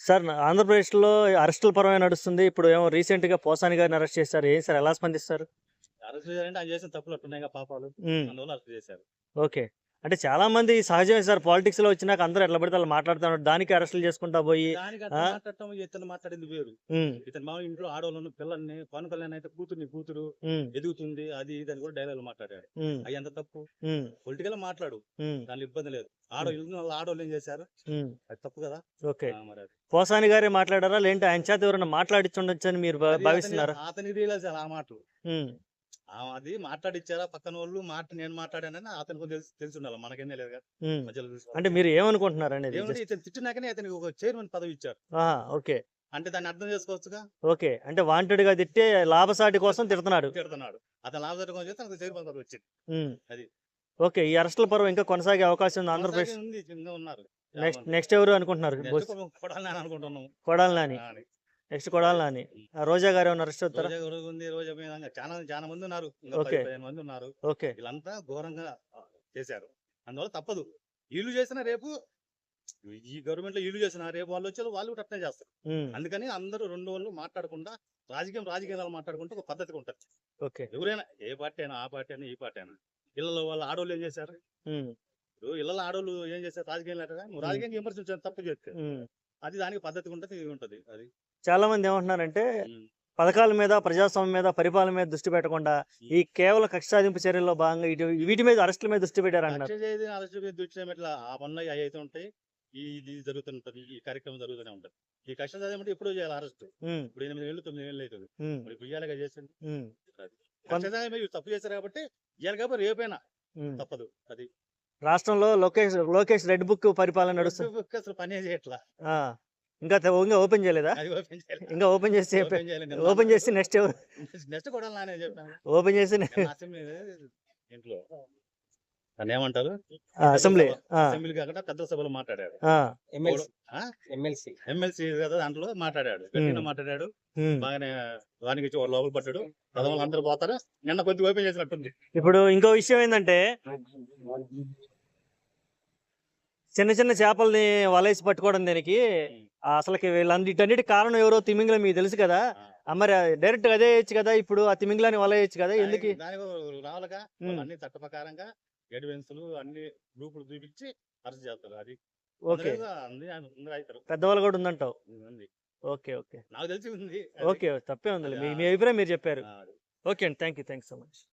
Sir ఆంధ్రప్రదేశ్‌లో అరెస్టుల పర్వమే నడుస్తుంది. ఇప్పుడు ఏమో రీసెంట్‌గా పోసాని గారిని అరెస్ట్ చేశారు. ఏం సార్ ఎలా స్పందిస్తారు? అరెస్ట్ చేయాలంటే ఆయన చేసిన తప్పులు అట్టున్నాయిగా పాపాలు. హ్మ్. అందువల్ల అరెస్ట్ చేశారు. ఓకే. అంటే చాలా మంది సహజమే సార్ పాలిటిక్స్‌లో వచ్చినాక అందరూ ఎట్లా పడితే అలా మాట్లాడుతా ఉన్నారు. దానికి అరెస్టులు చేసుకుంటా పోయి దానికి ఆ! అతను మాట్లాడటం, ఇతను మాట్లాడింది వేరు. హ్మ్. ఇతను మామూలుగా ఇంట్లో ఆడోళ్ళను, పిల్లల్ని, పవన్ కళ్యాణ్ అయితే కూతురు హ్మ్. ఎదుగుతుంది. అది ఇది అని కూడా డైలాగులు మాట్లాడాడు. హ్మ్. అయి ఎంత తప్పు? హ్మ్. పొలిటికల్‌గా మాట్లాడు. హ్మ్. దాంట్లో ఇబ్బంది లేదు. హ్మ్. ఇంట్లో ఆడోళ్ళు ఏం చేశారు? హ్మ్. అది తప్పు కదా! ఓకే. మరి అది. పోసాని గారే మాట్లాడారా? లేదంటే ఆయన చేత ఎవరైనా మాట్లాడిచ్చుండొచ్చని మీరు అది భావిస్తున్నారా? అతనికి రియలైజ్ ఆ మాటలు. హ్మ్. అది మాట్లాడిచ్చారా పక్కనోళ్ళు నేను మాట్లాడానని అతనికి తెలిసుండాలి. మనకేం తెలియదు కదా! హ్మ్. మధ్యలో అంటే చూసుకోవాలి. మీరు ఏమనుకుంటున్నారనేది ఏమంటే జస్ట్ ఇతను తిట్టినాకనే అతనికి ఒక చైర్మన్ పదవి ఇచ్చారు. ఆహా! ఓకే. అంటే దాన్ని అర్థం చేసుకోవచ్చుగా. ఓకే. అంటే వాంటెడ్‌గా తిట్టి లాభసాటి కోసం తిడుతున్నాడు. తిడుతున్నాడు. అతను లాభసాటిగా చేస్తే అతనికి చైర్మన్ పదవి వచ్చింది. హ్మ్. అది. ఓకే. ఈ అరెస్టుల పర్వం ఇంకా కొనసాగే అవకాశం ఉంది కొనసాగే ఆంధ్రప్రదేశ్. ఉంది. ఇంకా ఉన్నారు చాలా నెక్స్ట్ మంది. నెక్స్ట్ ఎవరు అనుకుంటున్నారు? నెక్స్ట్ కొడాలి నాని అనుకుంటున్నాం. కొడాలి నాని. అని. నెక్స్ట్ కొడాలి నాని. రోజా గారు ఏమన్నా అరెస్ట్ అవుతారా? రోజా రోజా ఉంది. రోజా మీద ఇంకా చాలా మంది ఉన్నారు. ఇంకా 10, ఓకే. 15 మంది ఉన్నారు. ఓకే. వీళ్ళంతా ఘోరంగా చేశారు. అందువల్ల తప్పదు. ఈళ్ళు చేసినా రేపు ఈ గవర్నమెంట్‌లో ఈళ్ళు చేసినా రేపు వాళ్ళొచ్చేళ్ళు వాళ్ళు కూడా అట్నే చేస్తారు. హ్మ్. అందుకని అందరూ 2 వాళ్ళు మాట్లాడకుండా రాజకీయాలు మాట్లాడుకుంటే ఒక పద్ధతిగా ఉంటది. ఓకే. ఎవరైనా ఏ పార్టీ అయినా, ఆ పార్టీ అయినా, ఈ పార్టీ అయినా. ఇళ్ళలో వాళ్ళ ఆడోళ్ళు ఏం చేశారు? హ్మ్. ఇప్పుడు ఇళ్ళలో ఆడోళ్ళు ఏం చేశారు? రాజకీయం లేటగా నువ్వు హ్మ్. రాజకీయంగా విమర్శించావు తప్పు చేస్తే. హ్మ్. అది దానికి పద్ధతిగా ఉంటది. ఇది ఉంటది. అది. చాలా మంది ఏమంటున్నారంటే హ్మ్. పథకాల మీద, ప్రజాస్వామ్యం మీద, పరిపాలన మీద దృష్టి పెట్టకుండా హ్మ్. ఈ కేవలం కక్ష సాధింపు చర్యల్లో భాగంగా వీటి మీద అరెస్టుల మీద దృష్టి లక్ష్య పెట్టారంటున్నారు. చేసి అలసి దృశ్యం ఇట్లా ఆ పనులు అయి అయితే ఉంటాయి. ఇది జరుగుతుంటది. ఈ కార్యక్రమం జరుగుతూనే ఉంటది. ఈ కష్టం చదివింటే ఎప్పుడో చేయాలి అరెస్ట్. హ్మ్. ఇప్పుడు 8 ఏళ్ళు, 9 ఏళ్ళు అయితది. హ్మ్. మరి ఇప్పుడు ఇయ్యాలిగా చేసింది. హ్మ్. అది. కొన్ కక్ష మీరు తప్పు చేశారు కాబట్టి ఇయ్యాలి కాబట్టి రేపైనా హ్మ్. తప్పదు. అది. రాష్ట్రంలో లోకేష్ రెడ్ బుక్ పరిపాలన రోడ్డు నడుస్తుంది. బుక్ అసలు పనే చేయట్లా. ఆ! ఇంకా ఓపెన్ చేయలేదా? అది ఓపెన్ చేయలే. ఇంకా ఓపెన్ చేసి ఓపెన్ చేయలే. నిన్న ఓపెన్ అన్నాడు. చేసి నెక్స్ట్ ఎవరు? నెక్స్ట్ కొడాలి నాని అని చెప్పాను. ఓపెన్ చేసి నిన్న అసెంబ్లీ ఇంట్లో దాన్నేమంటారు? పెద్దల అసెంబ్లీ. సభ. ఆ! అసెంబ్లీ కాకుండా పెద్దల సభలో మాట్లాడాడు. ఆ! ఎవడో ఆ? ఎమ్మెల్సీ. ఎమ్మెల్సీ కదా దాంట్లో మాట్లాడాడు. హ్మ్. గట్టిగా మాట్లాడాడు. హ్మ్. బాగానే వానికి ఇచ్చి వాడు లోపల పడ్డాడు. ప్రథమలు అందరూ పోతారు. నిన్న కొద్దిగా ఓపెన్ చేసినట్టుంది. ఇప్పుడు ఇంకో విషయం ఏందంటే చిన్న చిన్న చేపల్ని వలేసి పట్టుకోవడం దీనికి అసలకి వీటన్నిటికి కారణం ఎవరో తిమింగలం మీకు తెలుసు కదా! ఆ. మరి డైరెక్ట్‌గా అదే ఏయొచ్చు కదా! ఇప్పుడు ఆ తిమింగలాన్ని వలేయొచ్చు కదా! ఎందుకు? దానికి రావాలిగా హ్మ్. వాళ్ళు అన్ని చట్ట ప్రకారంగా ఎవిడెన్స్‌లు అన్ని ప్రూఫ్‌లు చూపించి అరెస్ట్ చేస్తారు. అది ఓకే. అందరూ అవుతారు. పెద్దవాళ్ళు కూడా ఉందంటావు. ఉంది. ఓకే. ఓకే. నాకు తెలిసి ఉంది. అది. ఓకే. తప్పే ఉందిలే. అది మీ మీ అభిప్రాయం మీరు చెప్పారు. ఆ, అది. ఓకే అండి. Thank you so much.